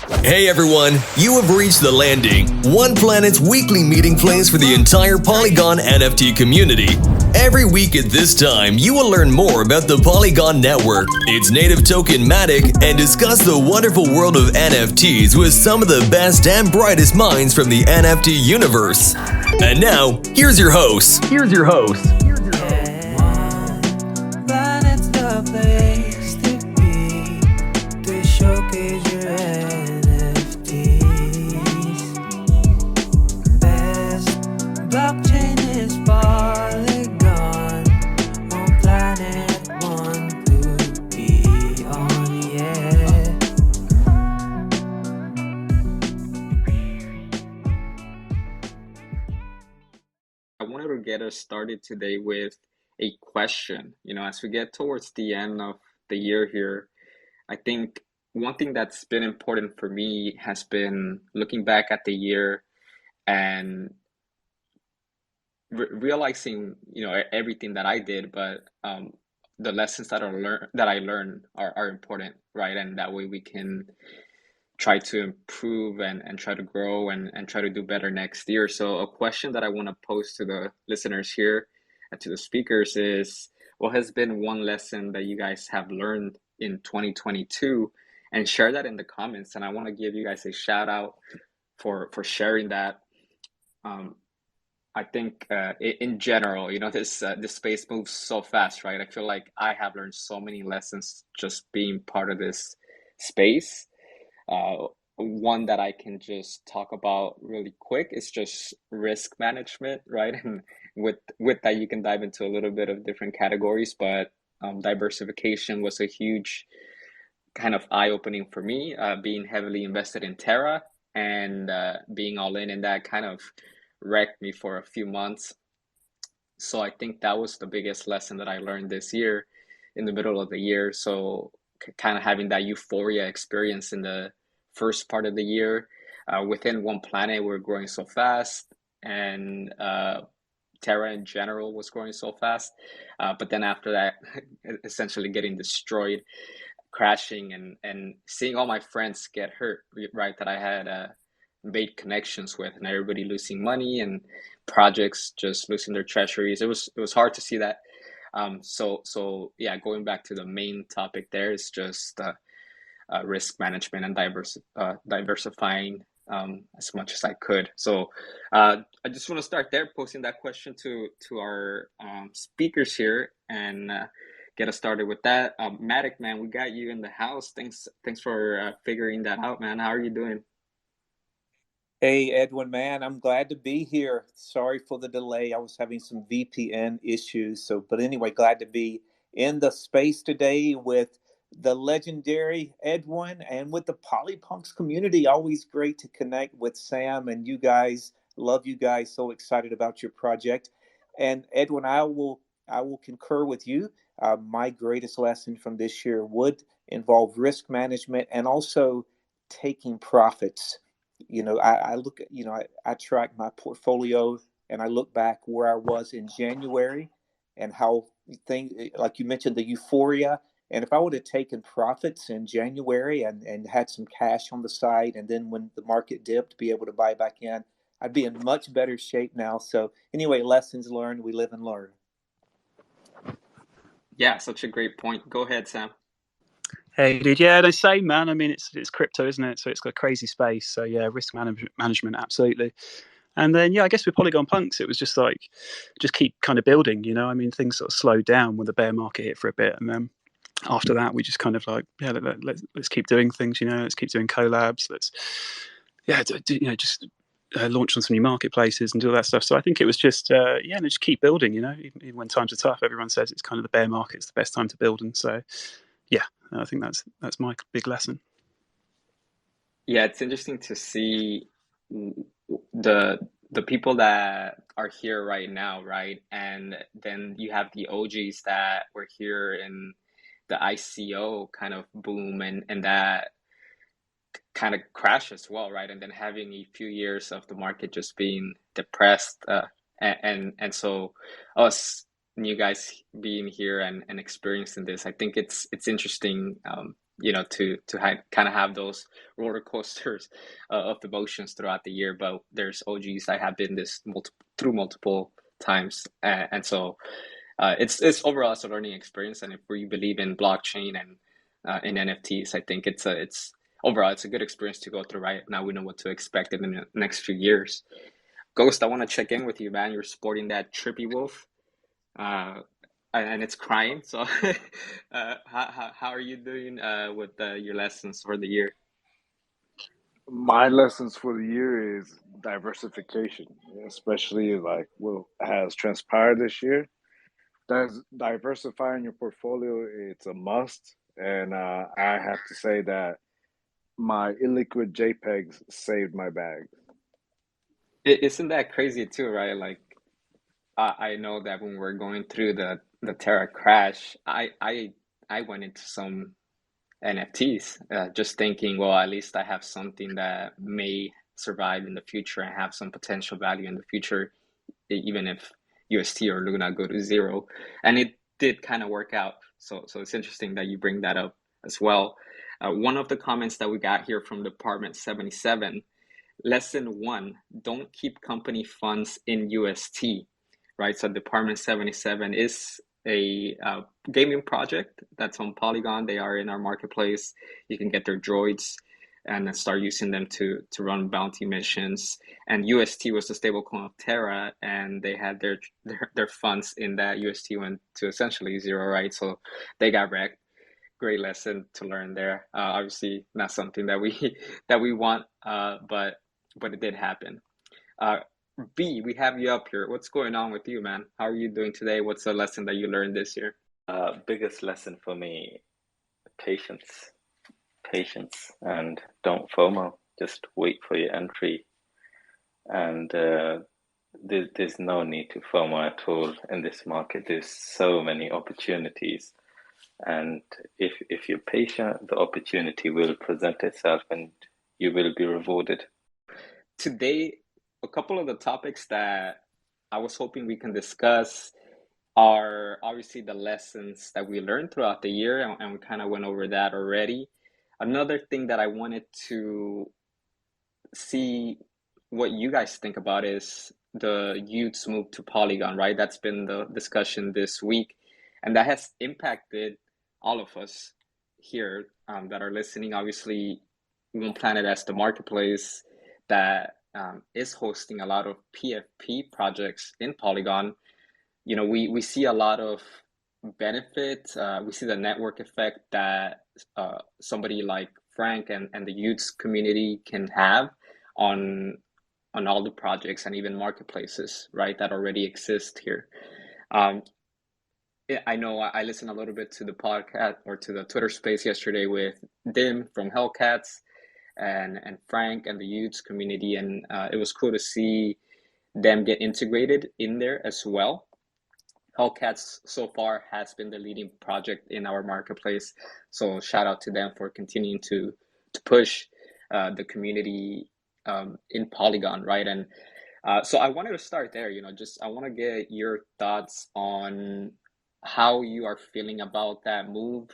Hey everyone, you have reached the landing, OnePlanet's weekly meeting place for the entire Polygon NFT community. Every week at this time, you will learn more about the Polygon network, its native token Matic, and discuss the wonderful world of NFTs with some of the best and brightest minds from the NFT universe. And now, here's your host. Planet's the place to be to showcase your NFTs. Best blockchain is Polygon. OnePlanet want to be on, yeah. I wanted to get us started today with a question. As we get towards the end of the year here, I think one thing that's been important for me has been looking back at the year and realizing, everything that I did, but the lessons that I learned are important, right? And that way we can try to improve and try to grow and try to do better next year. So a question that I want to pose to the listeners here and to the speakers is, what has been one lesson that you guys have learned in 2022? And share that in the comments. And I want to give you guys a shout out for sharing that. I think in general, this space moves so fast, right? I feel like I have learned so many lessons just being part of this space. One that I can just talk about really quick is just risk management, right? And with that, you can dive into a little bit of different categories, but diversification was a huge kind of eye-opening for me, being heavily invested in Terra and being all in that kind of wrecked me for a few months. So I think that was the biggest lesson that I learned this year in the middle of the year. So kind of having that euphoria experience in the first part of the year. Within OnePlanet, we're growing so fast, and Terra in general was growing so fast. But then after that, essentially getting destroyed, crashing, and seeing all my friends get hurt, right, that I had made connections with, and everybody losing money and projects just losing their treasuries. It was hard to see that. So yeah, going back to the main topic there is just risk management and diversifying as much as I could. So I just want to start there, posing that question to our speakers here, and get us started with that. Matic, man, we got you in the house. Thanks for figuring that out, man. How are you doing? Hey, Edwin, man, I'm glad to be here. Sorry for the delay. I was having some VPN issues. But anyway, glad to be in the space today with the legendary Edwin and with the Polypunks community. Always great to connect with Sam and you guys. Love you guys. So excited about your project. And Edwin, I will concur with you. My greatest lesson from this year would involve risk management and also taking profits. I look at, I track my portfolio and I look back where I was in January and how things, like you mentioned, the euphoria. And if I would have taken profits in January and had some cash on the side, and then when the market dipped, be able to buy back in, I'd be in much better shape now. So anyway, lessons learned, we live and learn. Yeah, such a great point. Go ahead, Sam. Hey, dude. Yeah, the same, man. I mean, it's crypto, isn't it? So it's got a crazy space. So yeah, risk management, absolutely. And then yeah, I guess with Polygonpunks, it was just like, just keep kind of building. I mean, things sort of slowed down when the bear market hit for a bit, and then after that, we just kind of like, yeah, let's keep doing things. Let's keep doing collabs. Let's just launch on some new marketplaces and do all that stuff. So I think it was just just keep building. Even when times are tough, everyone says it's kind of the bear market's the best time to build, and so yeah. I think that's my big lesson. Yeah, it's interesting to see the people that are here right now, right? And then you have the OGs that were here in the ICO kind of boom and that kind of crash as well, right? And then having a few years of the market just being depressed, and so us new guys being here and experiencing this, I think it's interesting kind of have those roller coasters of emotions throughout the year. But there's OGs that have been through multiple times, and so it's overall it's a learning experience. And if we believe in blockchain and in NFTs, I think it's overall it's a good experience to go through. Right now, we know what to expect in the next few years. Ghost, I want to check in with you, man. You're sporting that Trippy Wolf. And it's crying. So, how are you doing with your lessons for the year? My lessons for the year is diversification, especially like what has transpired this year. Diversifying your portfolio, it's a must. And I have to say that my illiquid JPEGs saved my bag. Isn't that crazy too, right? Like, I know that when we're going through the Terra crash, I went into some NFTs, just thinking, well, at least I have something that may survive in the future and have some potential value in the future, even if UST or Luna go to zero. And it did kind of work out. So it's interesting that you bring that up as well. One of the comments that we got here from Department 77, lesson 1, don't keep company funds in UST, right? So Department 77 is a gaming project that's on Polygon. They are in our marketplace. You can get their droids and start using them to run bounty missions. And UST was the stablecoin of Terra, and they had their funds in that. UST went to essentially zero, right? So they got wrecked. Great lesson to learn there. Obviously, not something that we want, but it did happen. B, we have you up here. What's going on with you, man? How are you doing today? What's the lesson that you learned this year? Biggest lesson for me, patience, and don't FOMO. Just wait for your entry. And there's no need to FOMO at all in this market. There's so many opportunities. And if you're patient, the opportunity will present itself and you will be rewarded. Today, a couple of the topics that I was hoping we can discuss are obviously the lessons that we learned throughout the year, and we kind of went over that already. Another thing that I wanted to see what you guys think about is the youth's move to Polygon, right? That's been the discussion this week, and that has impacted all of us here that are listening. Obviously, OnePlanet as the marketplace that is hosting a lot of PFP projects in Polygon. We see a lot of benefit. We see the network effect that somebody like Frank and the youths community can have on all the projects and even marketplaces, right, that already exist here. I know I listened a little bit to the podcast or to the Twitter space yesterday with Dim from Hellcats and Frank and the youths community, and it was cool to see them get integrated in there as well. Hellcats so far has been the leading project in our marketplace, so shout out to them for continuing to push the community in Polygon, right? And so I wanted to start there. I want to get your thoughts on how you are feeling about that move,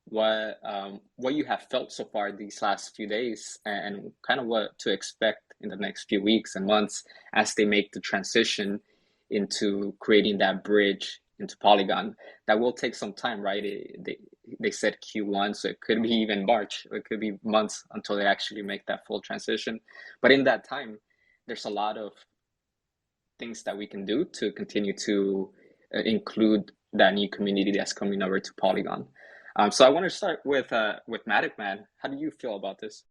what you have felt so far these last few days, and kind of what to expect in the next few weeks and months as they make the transition into creating that bridge into Polygon. That will take some time, right? They said Q1, so it could be even March. It could be months until they actually make that full transition. But in that time, there's a lot of things that we can do to continue to include that new community that's coming over to Polygon. So I want to start with Matic, man. How do you feel about this?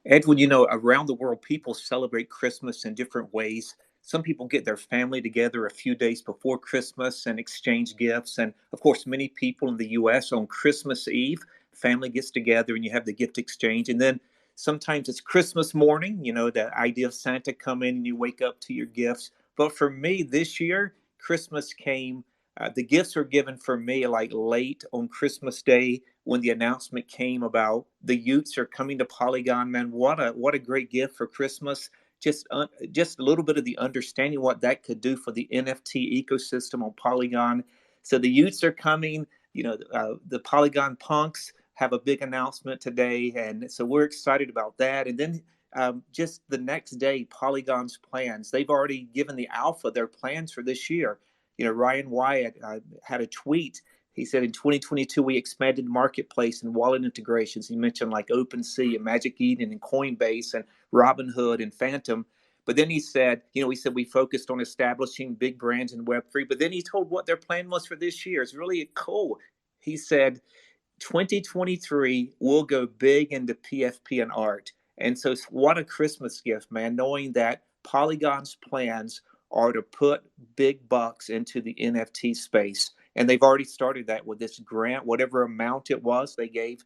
Edwin, around the world, people celebrate Christmas in different ways. Some people get their family together a few days before Christmas and exchange gifts. And of course, many people in the US on Christmas Eve, family gets together and you have the gift exchange. And then sometimes it's Christmas morning, the idea of Santa coming and you wake up to your gifts. But for me this year, Christmas came. The gifts were given for me like late on Christmas Day when the announcement came about the youths are coming to Polygon. Man, what a great gift for Christmas. Just a little bit of the understanding what that could do for the NFT ecosystem on Polygon. So the youths are coming, the Polygonpunks, have a big announcement today, and so we're excited about that. And then just the next day, Polygon's plans. They've already given the alpha their plans for this year. Ryan Wyatt had a tweet. He said in 2022, we expanded marketplace and wallet integrations. He mentioned like OpenSea and Magic Eden and Coinbase and Robinhood and Phantom. But then he said, we focused on establishing big brands in Web3. But then he told what their plan was for this year. It's really cool. He said, 2023, we'll go big into PFP and art. And so what a Christmas gift, man, knowing that Polygon's plans are to put big bucks into the NFT space. And they've already started that with this grant, whatever amount it was they gave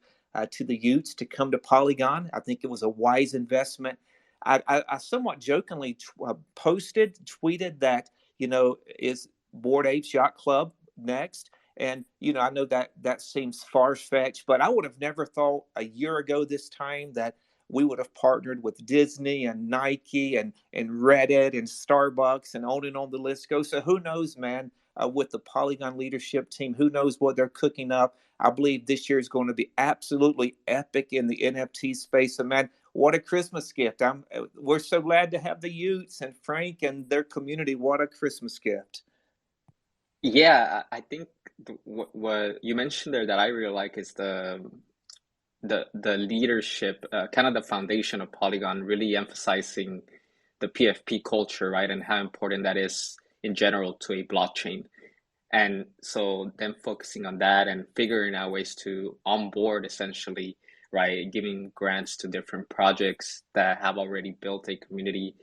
to the youths to come to Polygon. I think it was a wise investment. I somewhat jokingly tweeted that, is Bored Apes Yacht Club next? And, I know that seems far-fetched, but I would have never thought a year ago this time that we would have partnered with Disney and Nike and Reddit and Starbucks and on the list goes. So who knows, man, with the Polygon leadership team, who knows what they're cooking up. I believe this year is going to be absolutely epic in the NFT space. So, man, what a Christmas gift. We're so glad to have the Utes and Frank and their community. What a Christmas gift. Yeah, I think what you mentioned there that I really like is the leadership, kind of the foundation of Polygon, really emphasizing the PFP culture, right, and how important that is in general to a blockchain. And so them focusing on that and figuring out ways to onboard essentially, right, giving grants to different projects that have already built a community.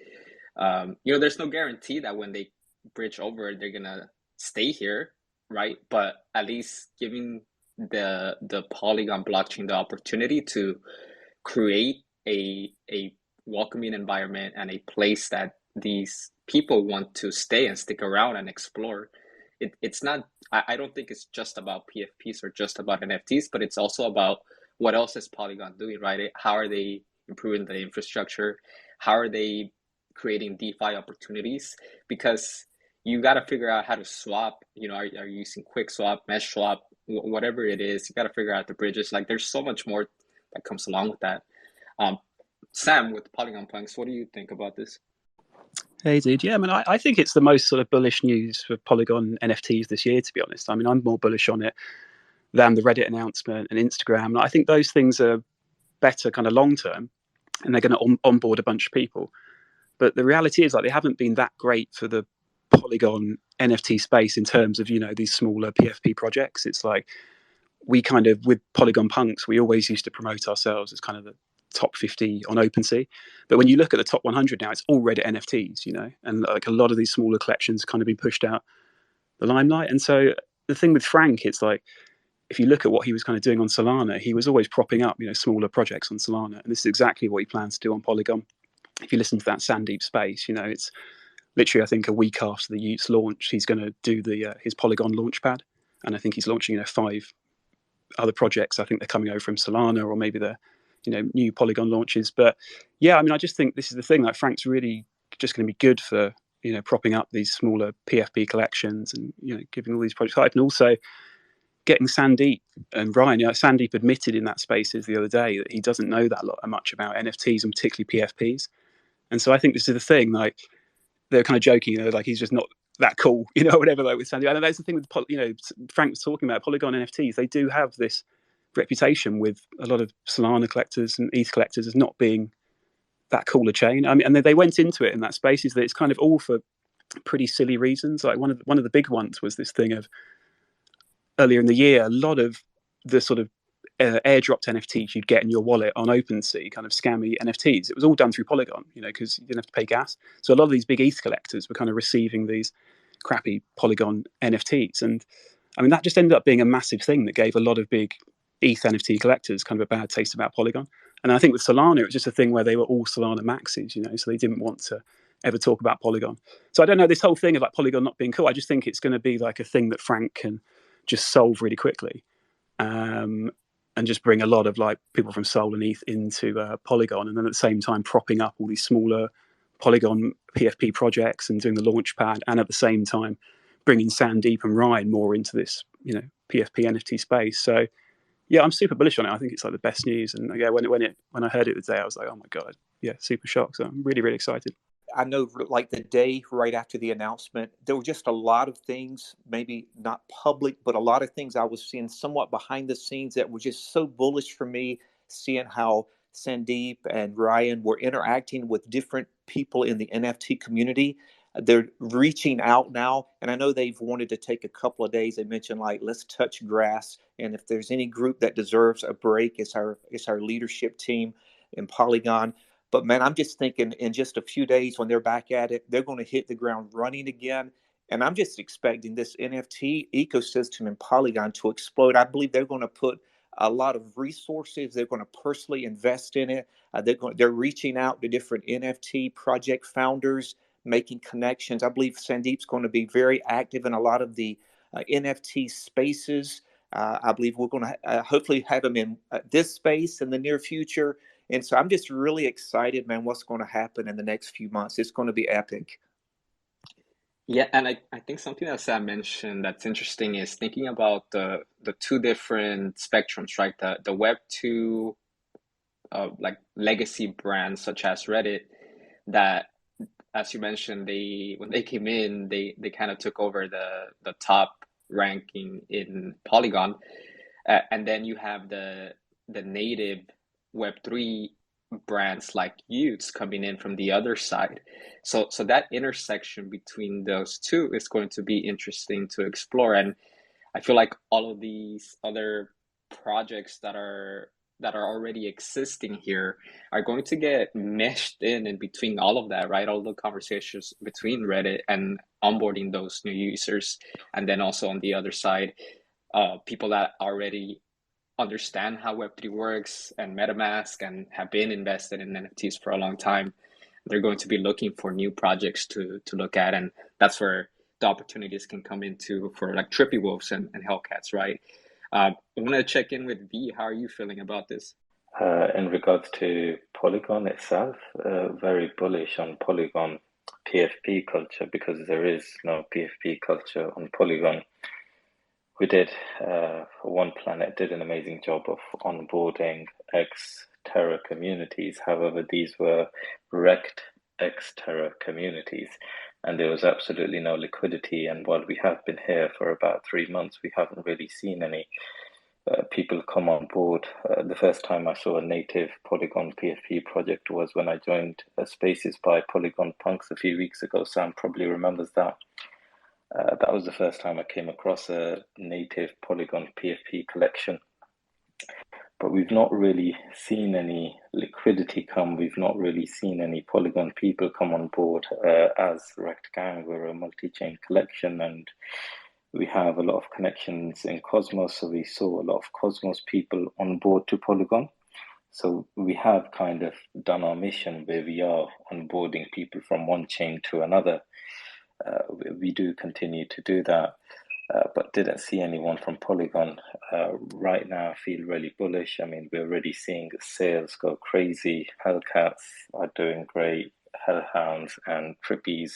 There's no guarantee that when they bridge over, they're gonna stay here, right? But at least giving the Polygon blockchain the opportunity to create a welcoming environment and a place that these people want to stay and stick around and explore. It's not, I don't think it's just about PFPs or just about NFTs, but it's also about what else is Polygon doing, right? How are they improving the infrastructure? How are they creating DeFi opportunities? Because you got to figure out how to swap, are you using quick swap, mesh swap, whatever it is, you got to figure out the bridges. Like there's so much more that comes along with that. Sam, with Polygonpunks, what do you think about this? Hey, dude. Yeah, I mean, I think it's the most sort of bullish news for Polygon NFTs this year, to be honest. I mean, I'm more bullish on it than the Reddit announcement and Instagram. And I think those things are better kind of long term, and they're going to onboard a bunch of people. But the reality is, like, they haven't been that great for the Polygon NFT space in terms of, these smaller PFP projects. It's like we kind of, with Polygonpunks, we always used to promote ourselves as kind of the top 50 on OpenSea. But when you look at the top 100 now, it's all Reddit NFTs, and like a lot of these smaller collections kind of been pushed out the limelight. And so the thing with Frank, it's like, if you look at what he was kind of doing on Solana, he was always propping up, smaller projects on Solana. And this is exactly what he plans to do on Polygon. If you listen to that Sandeep space, it's literally, I think, a week after the Utes launch, he's going to do his Polygon launchpad. And I think he's launching, 5 other projects. I think they're coming over from Solana, or maybe they're, new Polygon launches. But yeah, I mean, I just think this is the thing, like Frank's really just going to be good for, propping up these smaller PFP collections and, giving all these projects hype, and also getting Sandeep and Ryan. Sandeep admitted in that Spaces the other day that he doesn't know that much about NFTs and particularly PFPs. And so I think this is the thing, like they're kind of joking, like he's just not that cool, whatever, like with Sandeep. And that's the thing with, Frank was talking about Polygon NFTs. They do have this reputation with a lot of Solana collectors and ETH collectors as not being that cool a chain. I mean, and they went into it in that Spaces that it's kind of all for pretty silly reasons. Like one of the big ones was this thing of earlier in the year, a lot of the sort of airdropped NFTs you'd get in your wallet on OpenSea, kind of scammy NFTs. It was all done through Polygon, because you didn't have to pay gas. So a lot of these big ETH collectors were kind of receiving these crappy Polygon NFTs. And I mean, that just ended up being a massive thing that gave a lot of big ETH NFT collectors kind of a bad taste about Polygon. And I think with Solana, it was just a thing where they were all Solana maxes, so they didn't want to ever talk about Polygon. So I don't know, this whole thing of like Polygon not being cool, I just think it's going to be like a thing that Frank can just solve really quickly, and just bring a lot of like people from Sol and ETH into Polygon, and then at the same time propping up all these smaller Polygon PFP projects and doing the launch pad, and at the same time bringing Sandeep and Ryan more into this, PFP NFT space. So Yeah, I'm super bullish on it. I think it's like the best news. And yeah, when I heard it the day, I was like, oh my God, yeah, super shocked. So I'm really, really excited. I know, like the day right after the announcement, there were just a lot of things, maybe not public, but a lot of things I was seeing somewhat behind the scenes that were just so bullish for me, seeing how Sandeep and Ryan were interacting with different people in the NFT community. They're reaching out now, and I know they've wanted to take a couple of days. They mentioned like, let's touch grass, and if there's any group that deserves a break, it's our leadership team in Polygon. But man, I'm just thinking in just a few days when they're back at it, they're going to hit the ground running again. And I'm just expecting this NFT ecosystem in Polygon to explode. I believe they're going to put a lot of resources. They're going to personally invest in it. They're reaching out to different NFT project founders, making connections. I believe Sandeep's going to be very active in a lot of the NFT spaces. I believe we're going to hopefully have him in this space in the near future. And so I'm just really excited, man, what's going to happen in the next few months. It's going to be epic. Yeah, and I think something that Sam mentioned that's interesting is thinking about the two different spectrums, right? The Web2 like legacy brands such as Reddit that, as you mentioned, when they came in, they kind of took over the top ranking in Polygon, and then you have the native Web3 brands like y00TS coming in from the other side. So that intersection between those two is going to be interesting to explore. And I feel like all of these other projects that are already existing here are going to get meshed in between all of that, right? All the conversations between Reddit and onboarding those new users. And then also on the other side, people that already understand how Web3 works and MetaMask and have been invested in NFTs for a long time. They're going to be looking for new projects to look at. And that's where the opportunities can come into for like Trippy Wolves and Hellcats, right? I want to check in with V. How are you feeling about this? In regards to Polygon itself, very bullish on Polygon PFP culture because there is no PFP culture on Polygon. We did, OnePlanet did an amazing job of onboarding ex-Terra communities. However, these were Rekt ex-Terra communities, and there was absolutely no liquidity. And while we have been here for about 3 months, we haven't really seen any people come on board. The first time I saw a native Polygon PFP project was when I joined Spaces by Polygonpunks a few weeks ago. Sam probably remembers that. That was the first time I came across a native Polygon PFP collection. But we've not really seen any liquidity come. We've not really seen any Polygon people come on board. As Rekt Gang, we're a multi-chain collection and we have a lot of connections in Cosmos. So we saw a lot of Cosmos people on board to Polygon. So we have kind of done our mission where we are onboarding people from one chain to another. We do continue to do that, but didn't see anyone from Polygon. Right now, I feel really bullish. I mean, we're already seeing sales go crazy. Hellcats are doing great. Hellhounds and Trippies.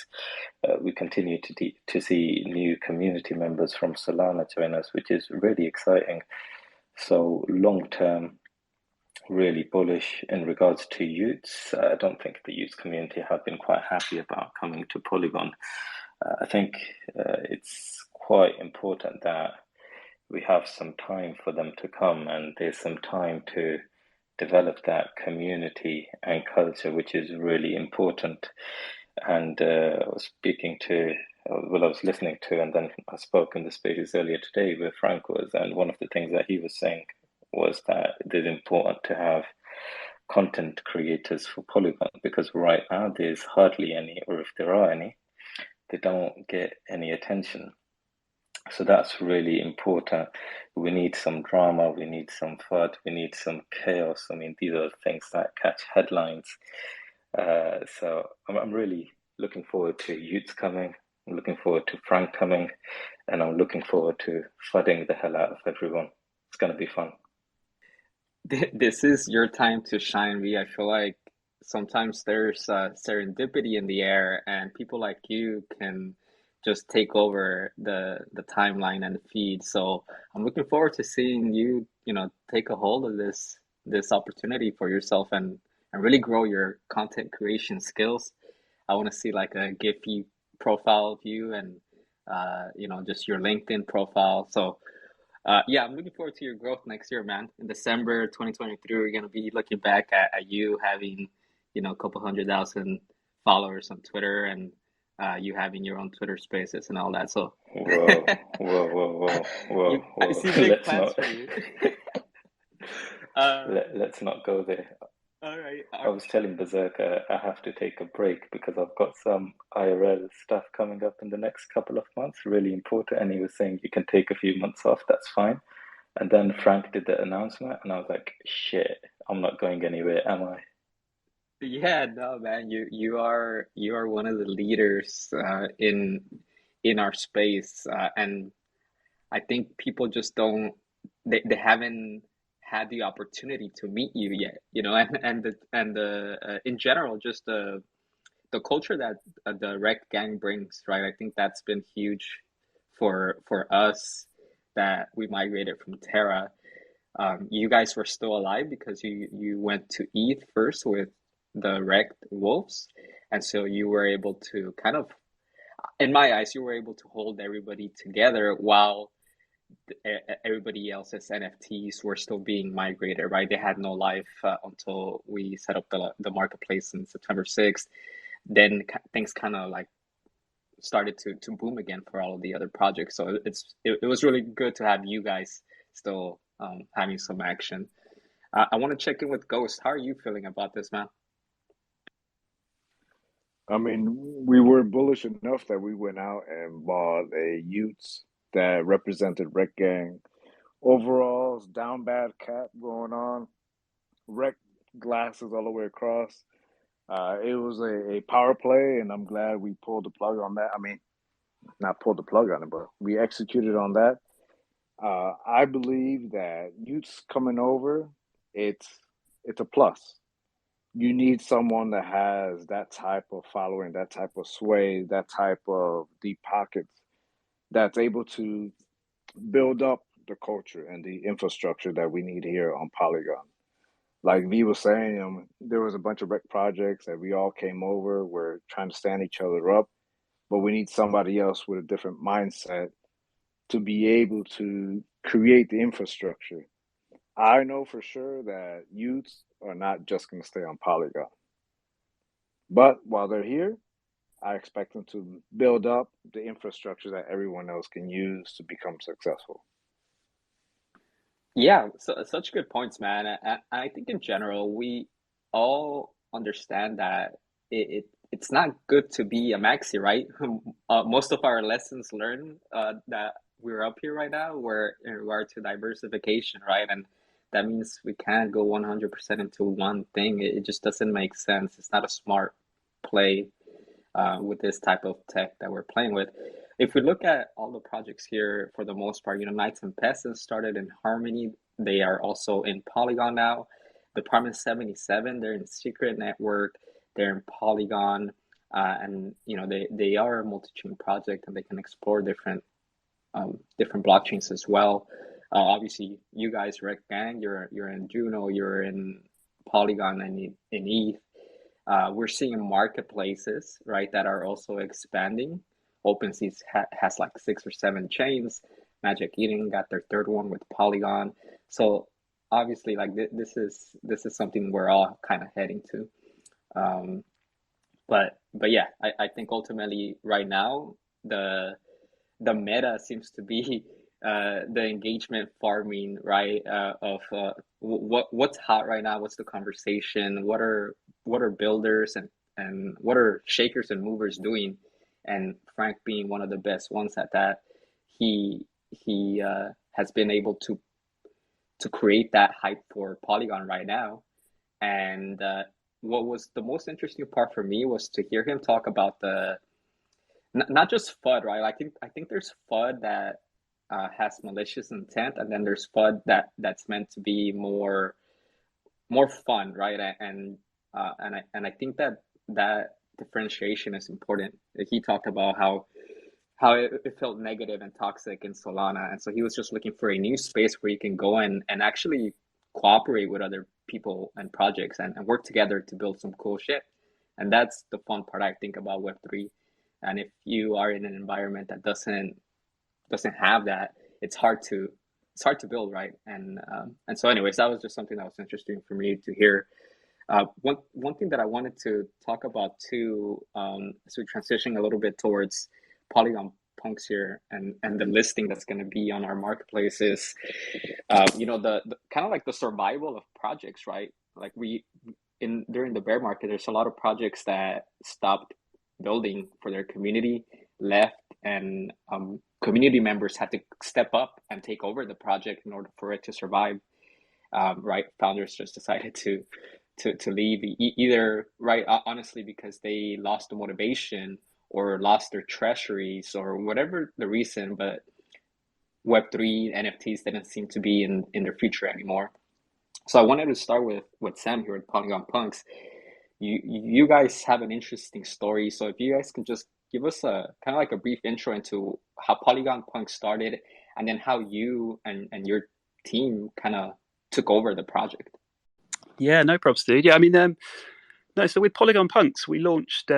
We continue to see new community members from Solana join us, which is really exciting. So long term, really bullish in regards to y00TS. I don't think the y00TS community have been quite happy about coming to Polygon. I think it's quite important that we have some time for them to come and there's some time to develop that community and culture, which is really important. And I was listening to, and then I spoke in the spaces earlier today where Frank was, and one of the things that he was saying was that it is important to have content creators for Polygon because right now there's hardly any, or if there are any, they don't get any attention. So that's really important. We need some drama, we need some FUD, we need some chaos. I mean, these are things that catch headlines. So I'm really looking forward to y00TS coming. I'm looking forward to Frank coming, and I'm looking forward to flooding the hell out of everyone. It's going to be fun. This is your time to shine, V. I feel like sometimes there's serendipity in the air, and people like you can just take over the timeline and the feed. So I'm looking forward to seeing you, take a hold of this opportunity for yourself and really grow your content creation skills. I want to see like a Giphy profile of you and just your LinkedIn profile. So yeah, I'm looking forward to your growth next year, man. In December 2023, we're gonna be looking back at you having, a couple 100,000 followers on Twitter and you having your own Twitter Spaces and all that. So Whoa, whoa, whoa, whoa, whoa, I whoa. see big Let's plans not for you. Uh, let's not go there. all right. I was telling Berserker I have to take a break because I've got some IRL stuff coming up in the next couple of months, really important. And he was saying you can take a few months off, that's fine. And then Frank did the announcement, and I was like, shit, I'm not going anywhere, am I? Yeah, no, man, you are one of the leaders in our space, and I think people just don't they haven't had the opportunity to meet you yet, and in general just the culture that the Rekt Gang brings, right? I think that's been huge for us that we migrated from Terra. You guys were still alive because you went to ETH first with the Rekt Wolves, and so you were able to kind of, in my eyes, you were able to hold everybody together while everybody else's NFTs were still being migrated, right? They had no life until we set up the marketplace in September 6th. Then things kind of like started to boom again for all of the other projects. So it was really good to have you guys still having some action. I want to check in with Ghost. How are you feeling about this, man? I mean, we were bullish enough that we went out and bought a Utes that represented Rekt Gang. Overalls, down bad cap going on, Rekt glasses all the way across. It was a power play, and I'm glad we pulled the plug on that. I mean, not pulled the plug on it, but we executed on that. I believe that Utes coming over, it's a plus. You need someone that has that type of following, that type of sway, that type of deep pockets, that's able to build up the culture and the infrastructure that we need here on Polygon. Like V was saying, there was a bunch of rec projects that we all came over. We're trying to stand each other up, but we need somebody else with a different mindset to be able to create the infrastructure. I know for sure that youths are not just going to stay on Polygon. But while they're here, I expect them to build up the infrastructure that everyone else can use to become successful. Yeah, so such good points, man. I think in general, we all understand that it's not good to be a maxi, right? Most of our lessons learned that we're up here right now were in regard to diversification, right? And that means we can't go 100% into one thing. It just doesn't make sense. It's not a smart play with this type of tech that we're playing with. If we look at all the projects here, for the most part, Knights and Peasants started in Harmony. They are also in Polygon now. Department 77, they're in Secret Network. They're in Polygon, and they are a multi-chain project, and they can explore different blockchains as well. Obviously, you guys, Rekt Gang, you're in Juno, you're in Polygon, and in ETH. We're seeing marketplaces, right, that are also expanding. OpenSea has like 6 or 7 chains. Magic Eden got their third one with Polygon. So obviously, like this is something we're all kind of heading to. But yeah, I think ultimately right now the meta seems to be the engagement farming, right? Of what's hot right now, what's the conversation, what are builders and what are shakers and movers doing, and Frank being one of the best ones at that, he has been able to create that hype for Polygon right now. And what was the most interesting part for me was to hear him talk about the not just FUD, right? I think there's FUD that has malicious intent, and then there's FUD that's meant to be more fun, right? And I think that differentiation is important. He talked about how how it felt negative and toxic in Solana. And so he was just looking for a new space where you can go in and actually cooperate with other people and projects and work together to build some cool shit. And that's the fun part I think about Web3. And if you are in an environment that doesn't have that, it's hard to build, right? And so anyways, that was just something that was interesting for me to hear. One thing that I wanted to talk about too, as we transition a little bit towards Polygonpunks here and the listing that's going to be on our marketplace is, the kind of like the survival of projects, right? Like during the bear market, there's a lot of projects that stopped building for their community, left, and community members had to step up and take over the project in order for it to survive. Right? Founders just decided to leave either, right, honestly, because they lost the motivation or lost their treasuries or whatever the reason, but Web3 NFTs didn't seem to be in their future anymore. So I wanted to start with Sam here at Polygonpunks. You guys have an interesting story. So if you guys can just give us a kind of like a brief intro into how Polygonpunks started and then how you and your team kind of took over the project. Yeah, no problems, dude. Yeah, I mean, no. So with Polygonpunks, we launched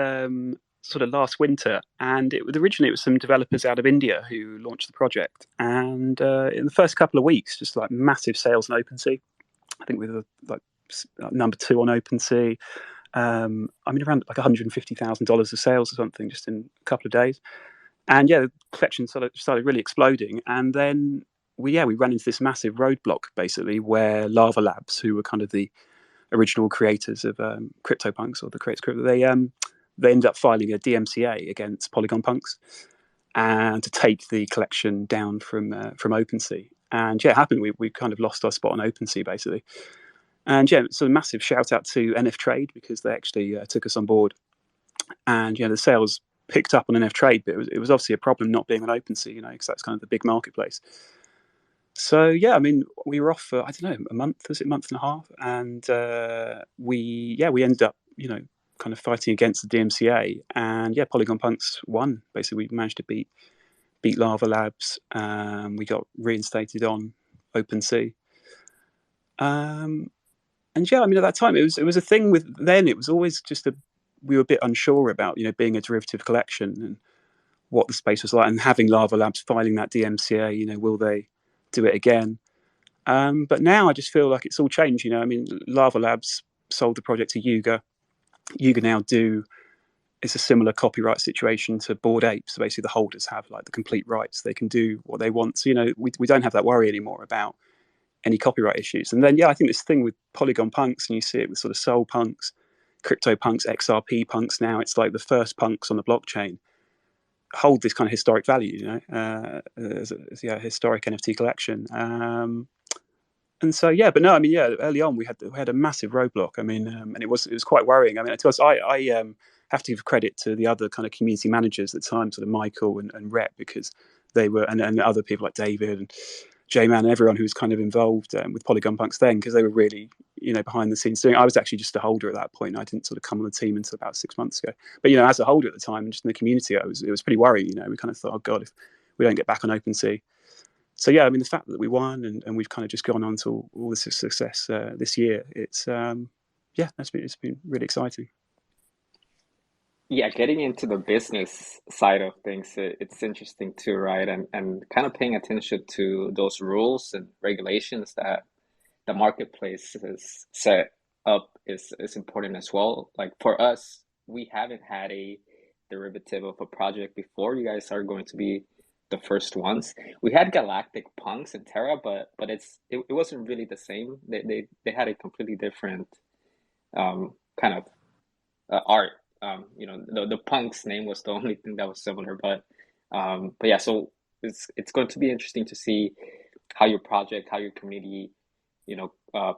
sort of last winter, and originally it was some developers out of India who launched the project. And in the first couple of weeks, just like massive sales on OpenSea. I think we were like number 2 on OpenSea. I mean, around like $150,000 of sales or something just in a couple of days. And yeah, the collection started really exploding. And then we ran into this massive roadblock, basically, where Lava Labs, who were kind of the original creators of CryptoPunks, or the creators of Crypto, they ended up filing a DMCA against Polygonpunks and to take the collection down from OpenSea. And yeah, it happened. We kind of lost our spot on OpenSea, basically. And yeah, so a massive shout out to NF Trade, because they actually took us on board. And the sales picked up on NF Trade, but it was obviously a problem not being on OpenSea, because that's kind of the big marketplace. So yeah, I mean, we were off for, I don't know, a month and a half, and we ended up kind of fighting against the DMCA, and yeah, Polygonpunks won. Basically, we managed to beat Lava Labs. We got reinstated on OpenSea. And yeah, I mean, at that time, it was a thing with then. It was always just we were a bit unsure about being a derivative collection and what the space was like, and having Lava Labs filing that DMCA. Will they do it again? But now I just feel like it's all changed. I mean, Lava Labs sold the project to Yuga. Yuga now it's a similar copyright situation to Bored Ape. So basically, the holders have like the complete rights. They can do what they want. So we don't have that worry anymore about any copyright issues. And then I think this thing with Polygonpunks, and you see it with sort of Soul Punks, CryptoPunks, XRP Punks. Now it's like the first punks on the blockchain hold this kind of historic value, as a historic NFT collection. And so but no, I mean, early on we had a massive roadblock. I mean, and it was quite worrying. I mean, to us, I have to give credit to the other kind of community managers at the time, sort of Michael and Rekt, because they were, and other people like David and J-Man, and everyone who was kind of involved with Polygonpunks then, because they were really, behind the scenes doing. I was actually just a holder at that point. I didn't sort of come on the team until about 6 months ago. But as a holder at the time, just in the community, it was pretty worrying. We kind of thought, oh god, if we don't get back on OpenSea. So yeah, I mean, the fact that we won and we've kind of just gone on to all this success this year, it's it's been really exciting. Yeah, getting into the business side of things, it's interesting too, right? And kind of paying attention to those rules and regulations that the marketplace is set up is important as well. Like for us, we haven't had a derivative of a project before. You guys are going to be the first ones. We had Galactic Punks and Terra, but it wasn't really the same. They had a completely different kind of art. The Punk's name was the only thing that was similar, but yeah, so it's going to be interesting to see how your project, how your community,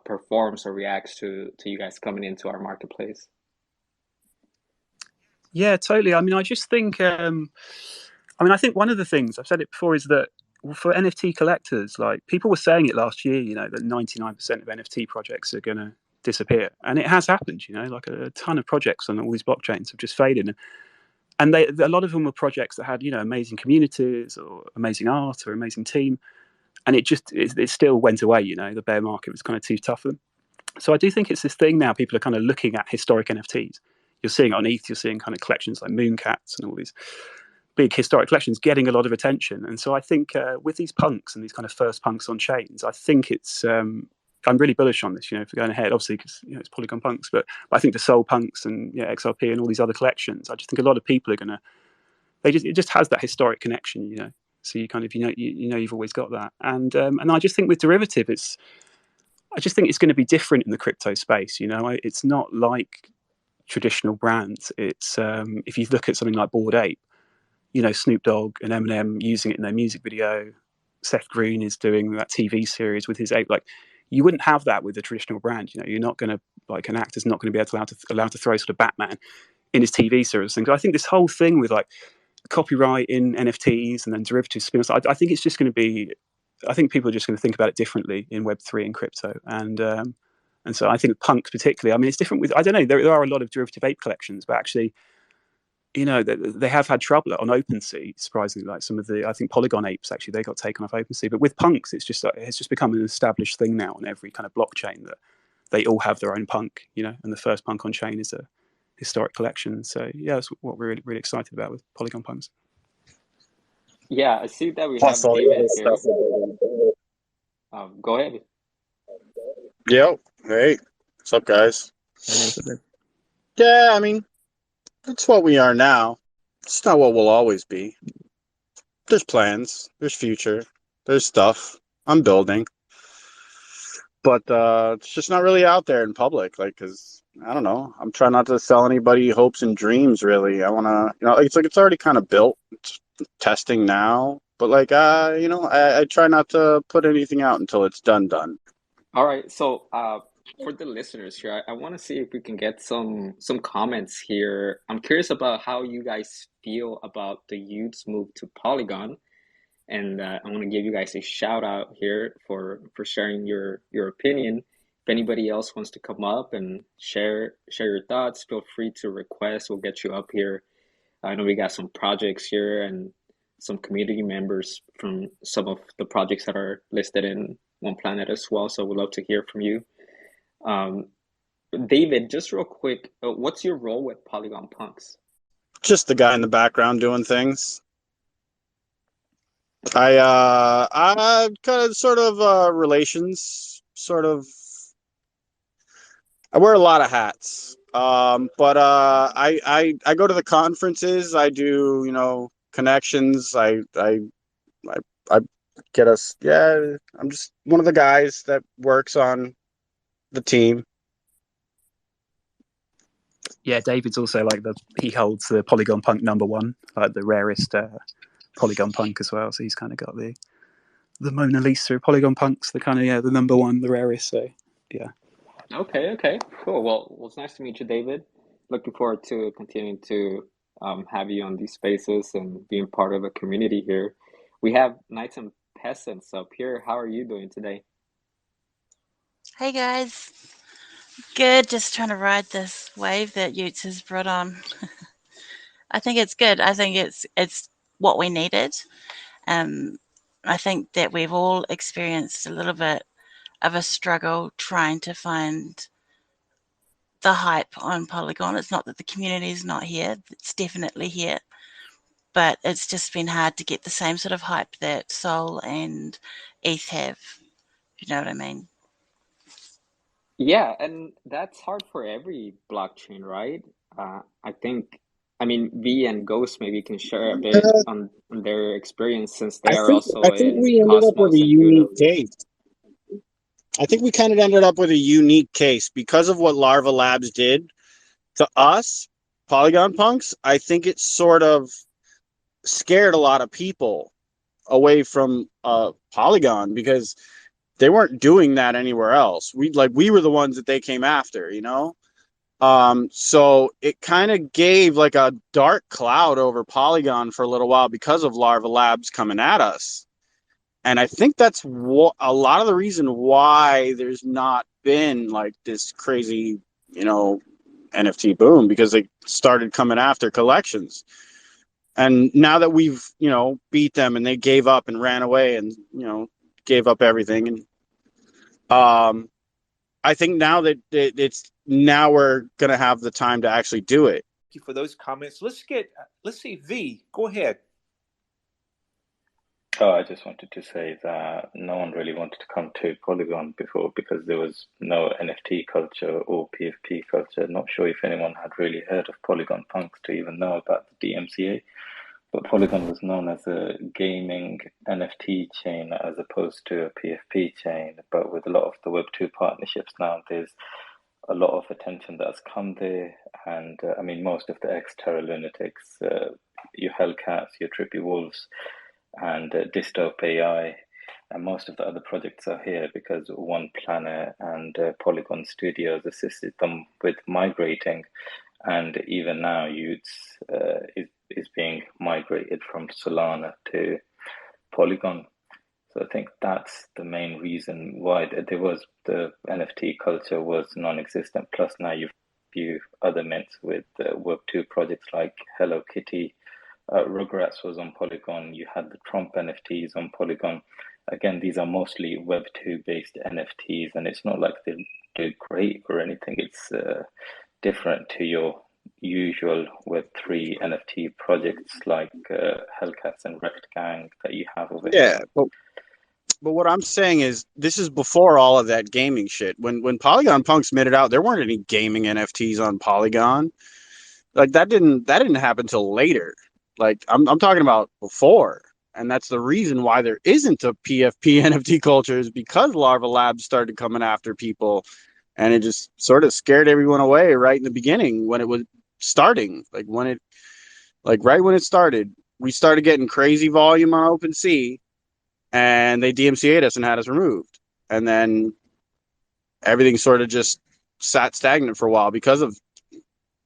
performs or reacts to you guys coming into our marketplace. Yeah, totally. I mean, I just think, I think one of the things, I've said it before, is that for NFT collectors, like people were saying it last year, that 99% of NFT projects are going to disappear, and it has happened. Like a ton of projects on all these blockchains have just faded. and a lot of them were projects that had, you know, amazing communities or amazing art or amazing team, and it still went away. You know, the bear market was kind of too tough for them. So I do think it's this thing now. People are kind of looking at historic NFTs. You're seeing it on ETH. You're seeing kind of collections like Mooncats and all these big historic collections getting a lot of attention. And so I think with these punks and these kind of first punks on chains, I think it's I'm really bullish on this, you know, for going ahead, obviously, because, you know, it's Polygonpunks, but I think the Soul Punks and, yeah, XRP and all these other collections, I just think a lot of people are going to, it just has that historic connection, you know. So you kind of, you know, you've always got that. And I just think with derivative, I just think it's going to be different in the crypto space, you know. It's not like traditional brands. It's if you look at something like Bored Ape, you know, Snoop Dogg and Eminem using it in their music video. Seth Green is doing that TV series with his ape. Like, you wouldn't have that with a traditional brand. You know, you're not going to, like, an actor's not going to be allowed to throw sort of Batman in his TV series things. I think this whole thing with like copyright in NFTs and then derivative spin-offs, I think it's just going to be. I think people are just going to think about it differently in Web3 and crypto, and so I think punks particularly. I mean, it's different with, I don't know. There are a lot of derivative ape collections, but actually, you know, they have had trouble on OpenSea, surprisingly. Like some of the, I think Polygon apes, actually, they got taken off OpenSea. But with punks, it's just become an established thing now on every kind of blockchain that they all have their own punk, you know, and the first punk on chain is a historic collection. So, yeah, that's what we're really, really excited about with Polygonpunks. Yeah, I see that we Plus have all the David other here. stuff. Go ahead. Yo, hey, what's up, guys? Yeah, I mean, that's what we are now. It's not what we'll always be. There's plans, there's future, there's stuff I'm building, but it's just not really out there in public. Like, cause I don't know, I'm trying not to sell anybody hopes and dreams. Really, I want to, you know, it's like it's already kind of built. It's testing now, but like, you know, I try not to put anything out until it's done. All right, so for the listeners here, I want to see if we can get some comments here. I'm curious about how you guys feel about the youth's move to Polygon, and I want to give you guys a shout out here for sharing your opinion. If anybody else wants to come up and share your thoughts, feel free to request. We'll get you up here. I know we got some projects here and some community members from some of the projects that are listed in OnePlanet as well. So we'd love to hear from you. David, just real quick, what's your role with Polygonpunks? Just the guy in the background doing things. I kind of sort of relations, sort of. I wear a lot of hats. But I go to the conferences. I do, you know, connections. I get us. Yeah, I'm just one of the guys that works on the team. Yeah, David's also like he holds the Polygonpunk #1, like the rarest Polygonpunk as well. So he's kind of got the Mona Lisa of Polygonpunks, the kind of, the #1, the rarest. So yeah. Okay, cool. Well, it's nice to meet you, David. Looking forward to continuing to have you on these spaces and being part of a community here. We have Knights and Peasants up here. How are you doing today? Hey guys, good. Just trying to ride this wave that y00TS has brought on. I think it's good. I think it's what we needed. I think that we've all experienced a little bit of a struggle trying to find the hype on Polygon. It's not that the community is not here; it's definitely here, but it's just been hard to get the same sort of hype that Sol and ETH have. You know what I mean? Yeah, and that's hard for every blockchain, right? I think, I mean, V and Ghost maybe can share a bit on their experience since they are also I think in we ended up with Cosmos a and Kudo. unique case. I think we kind of ended up with a unique case because of what Larva Labs did to us, Polygonpunks. I think it sort of scared a lot of people away from Polygon because they weren't doing that anywhere else. We were the ones that they came after, you know? So it kind of gave like a dark cloud over Polygon for a little while because of Larva Labs coming at us. And I think that's a lot of the reason why there's not been like this crazy, you know, NFT boom because they started coming after collections. And now that we've, beat them and they gave up and ran away and, gave up everything. And I think now that now we're going to have the time to actually do it. Thank you for those comments. Let's see, V, go ahead. Oh, I just wanted to say that no one really wanted to come to Polygon before because there was no NFT culture or PFP culture. Not sure if anyone had really heard of Polygonpunks to even know about the DMCA. But Polygon was known as a gaming NFT chain as opposed to a PFP chain. But with a lot of the Web2 partnerships now, there's a lot of attention that's come there. And I mean, most of the ex-Terra Lunatics, your Hellcats, your Trippy Wolves, and Dystope AI, and most of the other projects are here because OnePlanet and Polygon Studios assisted them with migrating, and even now y00TS is being migrated from Solana to Polygon. So I think that's the main reason why there was the NFT culture was non-existent. Plus now you've few other mints with Web2 projects like Hello Kitty. Rugrats was on Polygon. You had the Trump NFTs on Polygon. Again, these are mostly Web2 based NFTs, and it's not like they do great or anything. It's different to your usual Web3 NFT projects like Hellcats and Rekt Gang that you have over here. Yeah, but what I'm saying is this is before all of that gaming shit. When Polygonpunks made it out, there weren't any gaming NFTs on Polygon. Like that didn't happen till later. Like I'm talking about before. And that's the reason why there isn't a PFP NFT culture is because Larva Labs started coming after people, and it just sort of scared everyone away right in the beginning when it was starting. Right when it started, we started getting crazy volume on OpenSea, and they DMCA'd us and had us removed. And then everything sort of just sat stagnant for a while because of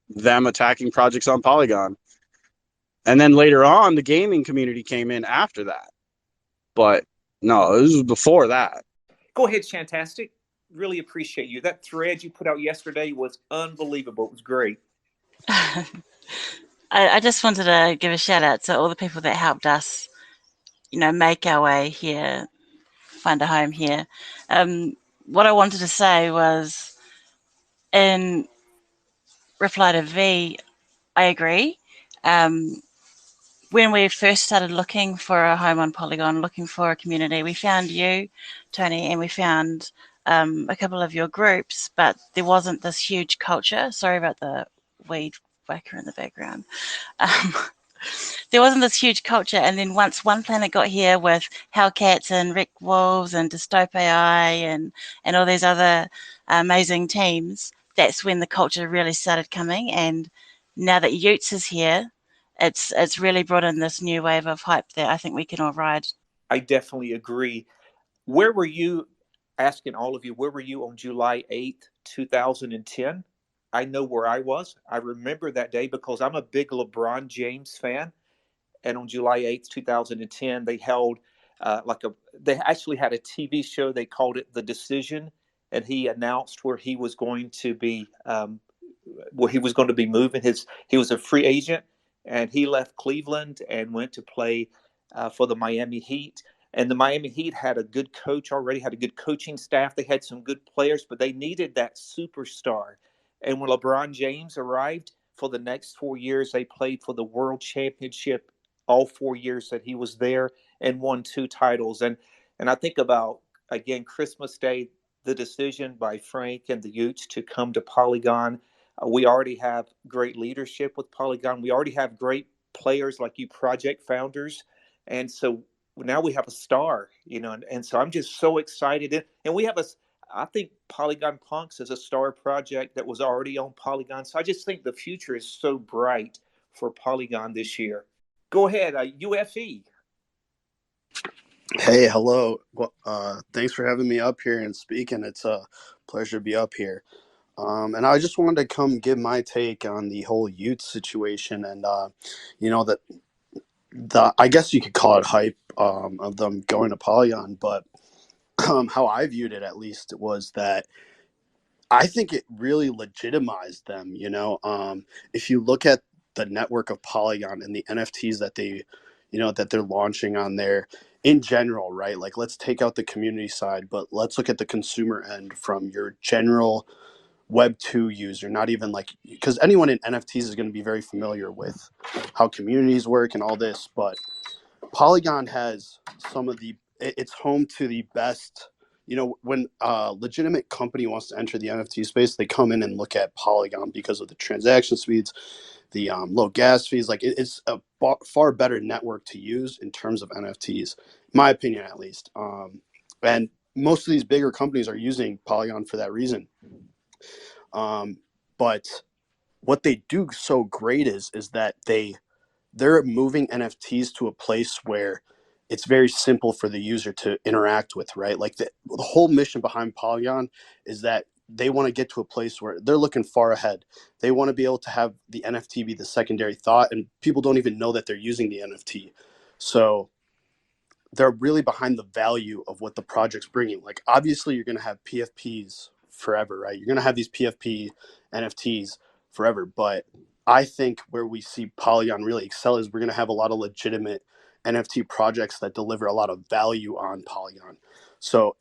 them attacking projects on Polygon. And then later on, the gaming community came in after that. But no, this was before that. Go ahead, Shantastic. Really appreciate you. That thread you put out yesterday was unbelievable. It was great. I just wanted to give a shout out to all the people that helped us, make our way here, find a home here. What I wanted to say was, in reply to V, I agree. When we first started looking for a home on Polygon, looking for a community, we found you, Tony, and we found a couple of your groups, but there wasn't this huge culture. Sorry about the weed whacker in the background. There wasn't this huge culture, and then once OnePlanet got here with Hellcats and Rekt Wolves and Dystope AI and all these other amazing teams, that's when the culture really started coming. And now that y00TS is here, it's really brought in this new wave of hype that I think we can all ride. I definitely agree. Where were you, asking all of you, where were you on July 8th, 2010? I know where I was. I remember that day because I'm a big LeBron James fan. And on July 8th, 2010, they held they actually had a TV show. They called it The Decision. And he announced where he was going to be, moving. He was a free agent, and he left Cleveland and went to play for the Miami Heat. And the Miami Heat had a good coach already, had a good coaching staff. They had some good players, but they needed that superstar. And when LeBron James arrived, for the next 4 years, they played for the World Championship all 4 years that he was there and won 2 titles. And I think about, again, Christmas Day, the decision by Frank and the y00TS to come to Polygon. We already have great leadership with Polygon. We already have great players like you project founders. And so now we have a star, and so I'm just so excited. And we have I think Polygonpunks is a star project that was already on Polygon. So I just think the future is so bright for Polygon this year. Go ahead, UFE. Hey, hello. Well, thanks for having me up here and speaking. It's a pleasure to be up here. And I just wanted to come give my take on the whole y00TS situation and, I guess you could call it hype of them going to Polygon, but how I viewed it at least was that I think it really legitimized them. If you look at the network of Polygon and the NFTs that that they're launching on there in general, right? Like, let's take out the community side, but let's look at the consumer end from your general Web2 user, not even like, because anyone in NFTs is going to be very familiar with how communities work and all this, but Polygon has it's home to the best. When a legitimate company wants to enter the NFT space, they come in and look at Polygon because of the transaction speeds, the low gas fees. Like, it's a far better network to use in terms of NFTs, my opinion at least. And most of these bigger companies are using Polygon for that reason. But what they do so great is that they're moving NFTs to a place where it's very simple for the user to interact with, right? Like, the whole mission behind Polygon is that they want to get to a place where they're looking far ahead. They want to be able to have the NFT be the secondary thought, and people don't even know that they're using the NFT. So they're really behind the value of what the project's bringing. Like, obviously, you're going to have PFPs forever, right? You're going to have these PFP NFTs forever. But I think where we see Polygon really excel is we're going to have a lot of legitimate NFT projects that deliver a lot of value on Polygon. So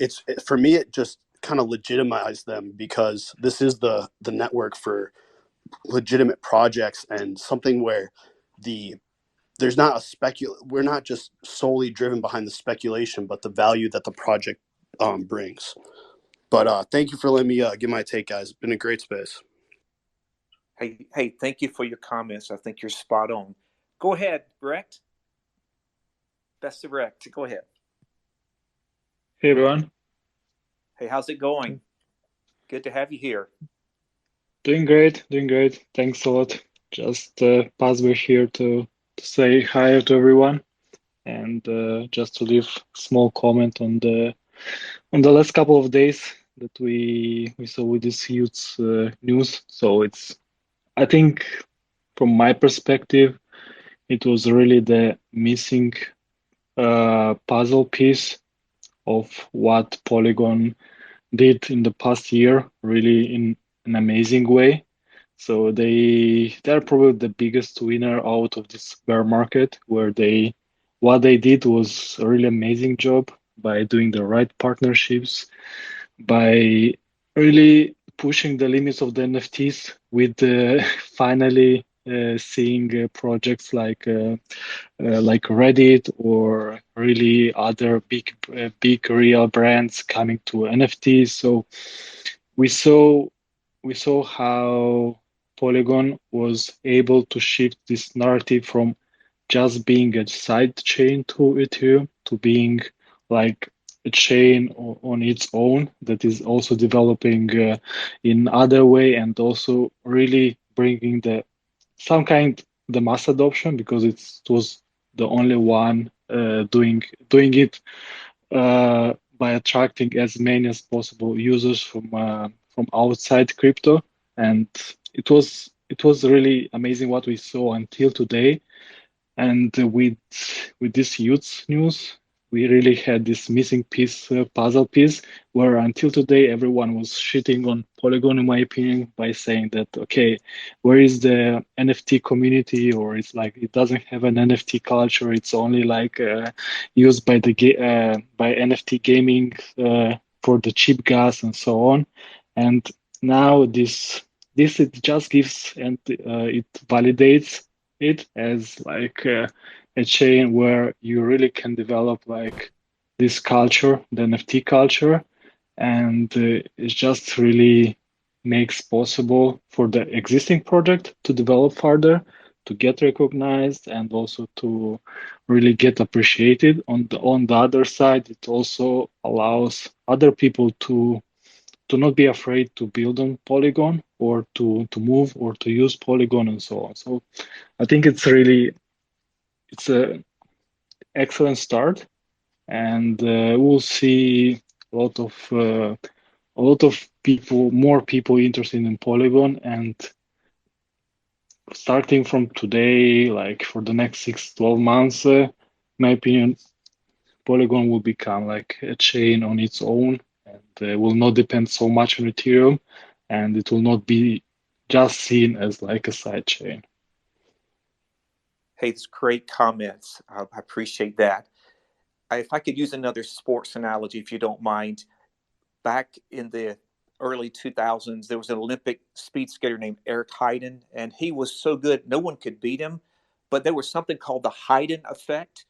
for me, it just kind of legitimized them, because this is the network for legitimate projects, and something where there's not we're not just solely driven behind the speculation, but the value that the project brings. But thank you for letting me give my take, guys. It's been a great space. Hey, thank you for your comments. I think you're spot on. Go ahead, Rekt. Best of Rekt. Go ahead. Hey, everyone. Hey, how's it going? Good to have you here. Doing great. Thanks a lot. Just pass by here to say hi to everyone, and just to leave a small comment on the last couple of days that we saw with this huge news. So I think from my perspective, it was really the missing puzzle piece of what Polygon did in the past year, really in an amazing way. So they're probably the biggest winner out of this bear market, where what they did was a really amazing job by doing the right partnerships, by really pushing the limits of the NFTs, with finally seeing projects like Reddit, or really other big real brands coming to NFTs. So we saw how Polygon was able to shift this narrative from just being a side chain to Ethereum to being like a chain on its own that is also developing in other way, and also really bringing the mass adoption, because it was the only one doing it by attracting as many as possible users from outside crypto. And it was really amazing what we saw until today. And with this huge news, we really had this missing piece, puzzle piece, where until today everyone was shitting on Polygon, in my opinion, by saying that, okay, where is the NFT community? Or it's like it doesn't have an NFT culture. It's only like used by by NFT gaming for the cheap gas and so on. And now this it just gives, and it validates it as like a chain where you really can develop like this culture, the NFT culture, and it just really makes possible for the existing project to develop further, to get recognized, and also to really get appreciated. On the other side, it also allows other people to not be afraid to build on Polygon, or to move or to use Polygon and so on. So I think it's a excellent start, and we'll see a lot of more people interested in Polygon. And starting from today, like for the next 6-12 months, my opinion, Polygon will become like a chain on its own, and will not depend so much on Ethereum. and it will not be just seen as like a side chain. Hey, it's great comments. I appreciate that. If I could use another sports analogy, if you don't mind, back in the early 2000s, there was an Olympic speed skater named Eric Heiden, and he was so good, no one could beat him. But there was something called the Heiden effect,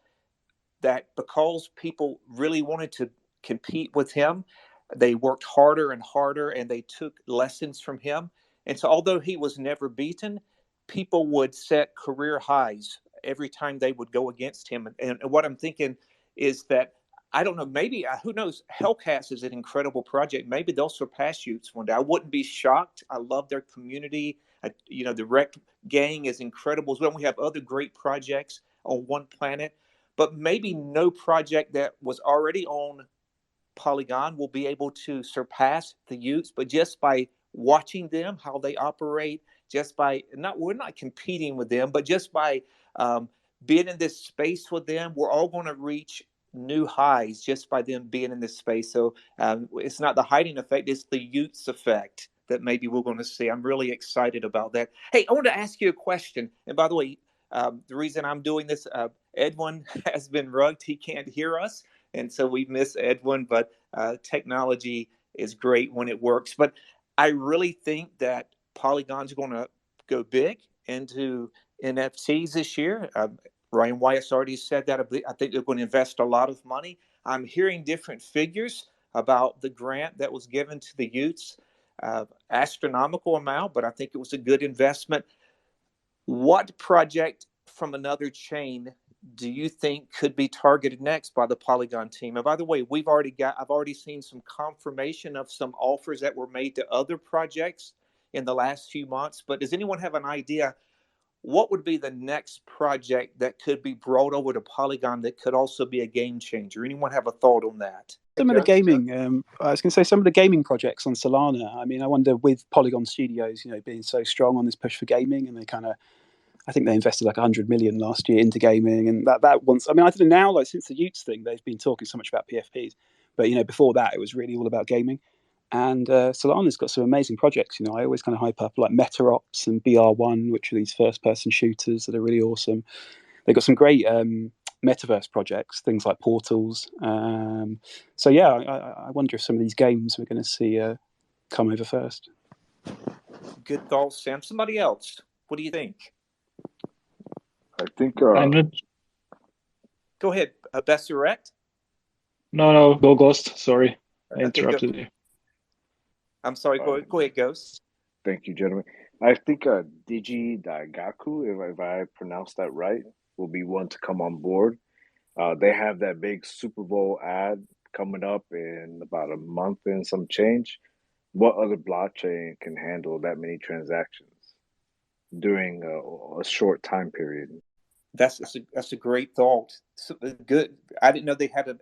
that because people really wanted to compete with him, they worked harder and harder and they took lessons from him. And so, although he was never beaten, people would set career highs every time they would go against him. And what I'm thinking is that, I don't know, maybe, who knows, Hellcats is an incredible project. Maybe they'll surpass Utes one day. I wouldn't be shocked. I love their community. The Rekt Gang is incredible as well. We have other great projects on OnePlanet, but maybe no project that was already on Polygon will be able to surpass the Utes, but just by watching them, how they operate, just by we're not competing with them, but just by being in this space with them, we're all going to reach new highs just by them being in this space. So it's not the hiding effect, it's the Utes effect that maybe we're going to see. I'm really excited about that. Hey, I want to ask you a question. And by the way, the reason I'm doing this, Edwin has been rugged. He can't hear us. And so we miss Edwin, but technology is great when it works. But I really think that Polygon's going to go big into NFTs this year. Ryan Wyatt's already said that. I think they're going to invest a lot of money. I'm hearing different figures about the grant that was given to the Utes, astronomical amount, but I think it was a good investment. What project from another chain do you think could be targeted next by the Polygon team? And by the way, I've already seen some confirmation of some offers that were made to other projects in the last few months. But does anyone have an idea what would be the next project that could be brought over to Polygon that could also be a game changer? Anyone have a thought on that? Some of the gaming, I was going to say some of the gaming projects on Solana. I mean, I wonder with Polygon Studios, being so strong on this push for gaming, and I think they invested like 100 million last year into gaming, and that once. I mean, I don't know now, like since the Utes thing, they've been talking so much about PFPs, but before that, it was really all about gaming. And Solana's got some amazing projects. I always kind of hype up like MetaOps and BR1, which are these first-person shooters that are really awesome. They've got some great metaverse projects, things like Portals. So yeah, I wonder if some of these games we're going to see come over first. Good thoughts, Sam. Somebody else, what do you think? I think. Go ahead, Besserette. No, go Ghost. Sorry, I interrupted you. I'm sorry. Go ahead, Ghost. Thank you, gentlemen. I think Digi Daigaku, if I pronounced that right, will be one to come on board. They have that big Super Bowl ad coming up in about a month and some change. What other blockchain can handle that many transactions during a short time period? That's a great thought. Good. I didn't know they had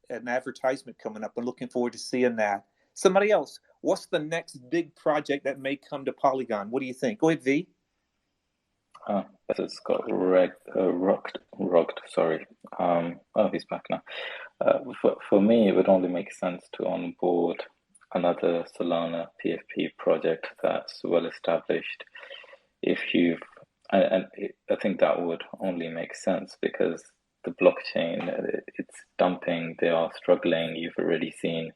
an advertisement coming up. I'm looking forward to seeing that. Somebody else, what's the next big project that may come to Polygon? What do you think? Go ahead, V. This is got Rocked. Sorry. He's back now. For me, it would only make sense to onboard another Solana PFP project that's well established. I think that would only make sense because the blockchain, it's dumping. They are struggling. You've already seen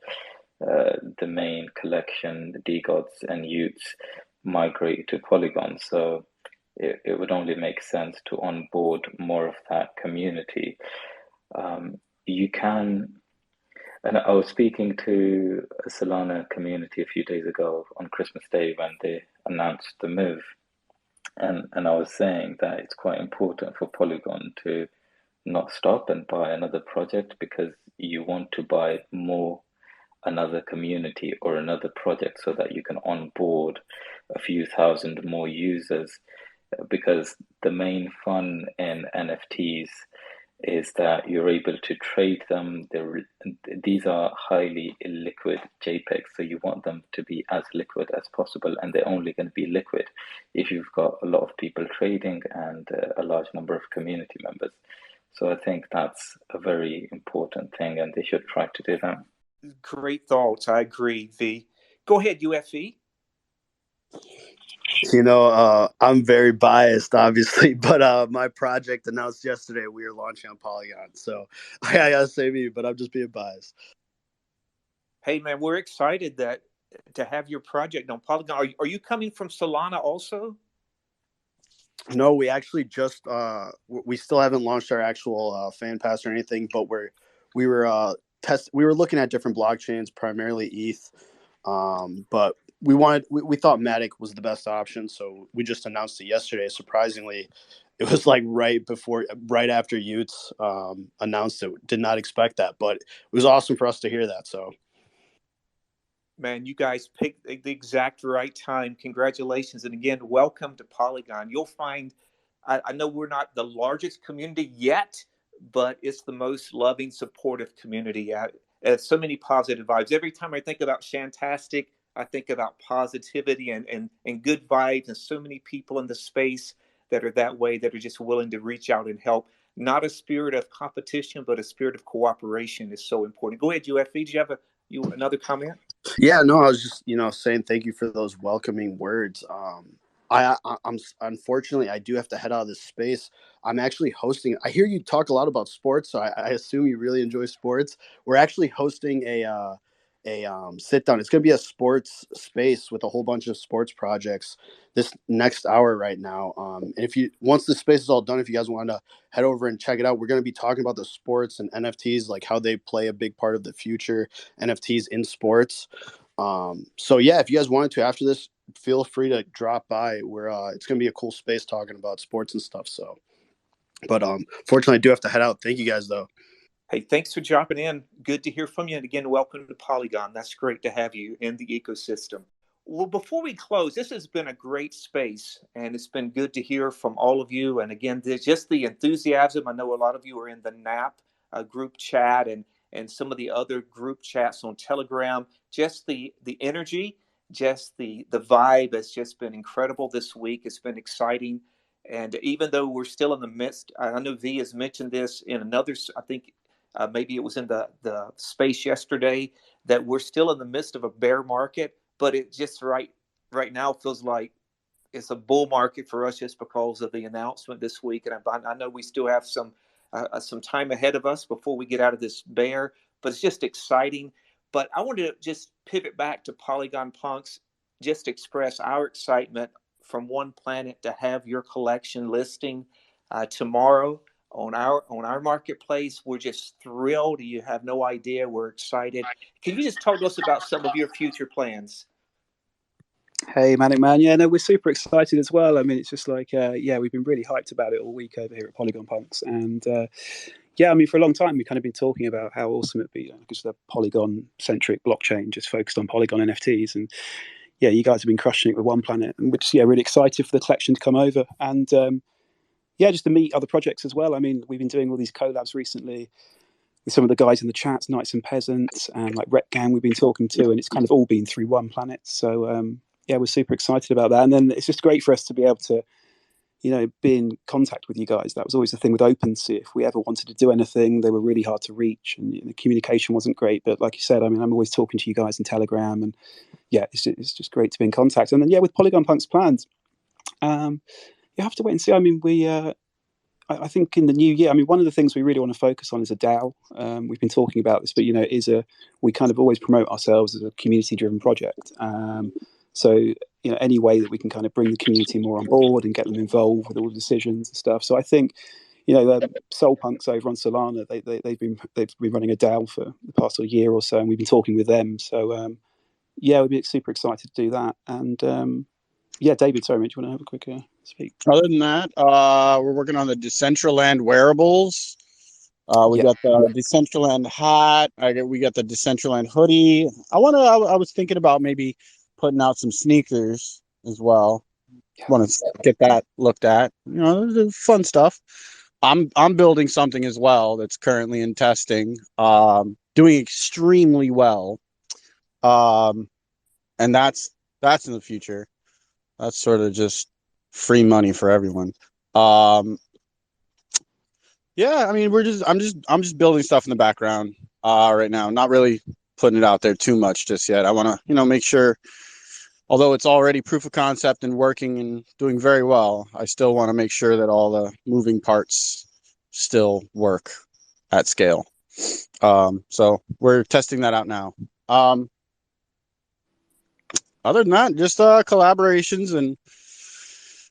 the main collection, the DGODs and Utes, migrate to Polygon. So it would only make sense to onboard more of that community. You can, and I was speaking to a Solana community a few days ago on Christmas Day when they announced the move. And I was saying that it's quite important for Polygon to not stop and buy another project because you want to buy another community or another project so that you can onboard a few thousand more users, because the main fun in NFTs is that you're able to trade them. These are highly illiquid JPEGs, so you want them to be as liquid as possible, and they're only going to be liquid if you've got a lot of people trading and a large number of community members. So I think that's a very important thing, and they should try to do that. Great thoughts. I agree, V. Go ahead, UFE. I'm very biased, obviously, but my project announced yesterday we are launching on Polygon. So I gotta say me, but I'm just being biased. Hey, man, we're excited to have your project on Polygon. Are you coming from Solana also? No, we actually just we still haven't launched our actual fan pass or anything, but we were looking at different blockchains, primarily ETH, but we thought Matic was the best option, so we just announced it yesterday. Surprisingly, it was like right after Utes announced it. Did not expect that, but it was awesome for us to hear that. So. Man, you guys picked the exact right time. Congratulations. And again, welcome to Polygon. You'll find, I know we're not the largest community yet, but it's the most loving, supportive community. So many positive vibes. Every time I think about Shantastic, I think about positivity and good vibes, and so many people in the space that are that way, that are just willing to reach out and help. Not a spirit of competition, but a spirit of cooperation is so important. Go ahead, UFE. Do you have another comment? Yeah, no, I was just saying thank you for those welcoming words. I'm unfortunately I do have to head out of this space. I'm actually hosting. I hear you talk a lot about sports, so I assume you really enjoy sports. We're actually hosting a sit down. It's going to be a sports space with a whole bunch of sports projects this next hour right now. And once the space is all done, if you guys want to head over and check it out, we're going to be talking about the sports and NFTs, like how they play a big part of the future NFTs in sports. So yeah, if you guys wanted to after this, feel free to drop by. It's going to be a cool space talking about sports and stuff. So, but fortunately, I do have to head out. Thank you guys though. Hey, thanks for dropping in. Good to hear from you. And again, welcome to Polygon. That's great to have you in the ecosystem. Well, before we close, this has been a great space, and it's been good to hear from all of you. And again, there's just the enthusiasm. I know a lot of you are in the NAP group chat and some of the other group chats on Telegram. Just the energy, just the vibe has just been incredible this week. It's been exciting. And even though we're still in the midst, I know V has mentioned this in another, I think maybe it was in the space yesterday, that we're still in the midst of a bear market, but it just right now feels like it's a bull market for us just because of the announcement this week. And I know we still have some time ahead of us before we get out of this bear, but it's just exciting. But I wanted to just pivot back to Polygon Punks, just express our excitement from OnePlanet to have your collection listing tomorrow on our marketplace. We're just thrilled. You have no idea. We're excited. Can you just talk to us about some of your future plans? Hey, Manic Man. Yeah, no, we're super excited as well. I mean, it's just like, we've been really hyped about it all week over here at Polygonpunks. And I mean, for a long time, we've kind of been talking about how awesome it'd be, because the Polygon-centric blockchain just focused on Polygon NFTs. And yeah, you guys have been crushing it with OnePlanet, and we're just really excited for the collection to come over. And just to meet other projects as well. I mean, we've been doing all these collabs recently with some of the guys in the chats, Knights and Peasants, and like Rekt Gang we've been talking to, and it's kind of all been through OnePlanet. So we're super excited about that. And then it's just great for us to be able to, be in contact with you guys. That was always the thing with OpenSea. If we ever wanted to do anything, they were really hard to reach, and the communication wasn't great. But like you said, I mean, I'm always talking to you guys in Telegram, and it's just great to be in contact. And then with Polygonpunks plans, you have to wait and see. I mean, I think in the new year, I mean, one of the things we really want to focus on is a DAO. We've been talking about this, but we kind of always promote ourselves as a community-driven project. So any way that we can kind of bring the community more on board and get them involved with all the decisions and stuff. So I think Soulpunks over on Solana, they've been running a DAO for the past year or so, and we've been talking with them. So we'd be super excited to do that. And David, sorry, mate, do you want to have a quick speak? Other than that, we're working on the Decentraland wearables. We got the Decentraland hat. We got the Decentraland hoodie. I was thinking about maybe putting out some sneakers as well. Want to get that looked at. There's fun stuff. I'm building something as well that's currently in testing, doing extremely well, and that's in the future. That's sort of just free money for everyone. I mean, I'm just building stuff in the background right now. Not really putting it out there too much just yet. I want to, make sure although it's already proof of concept and working and doing very well, I still want to make sure that all the moving parts still work at scale. So we're testing that out now. Other than that, just collaborations and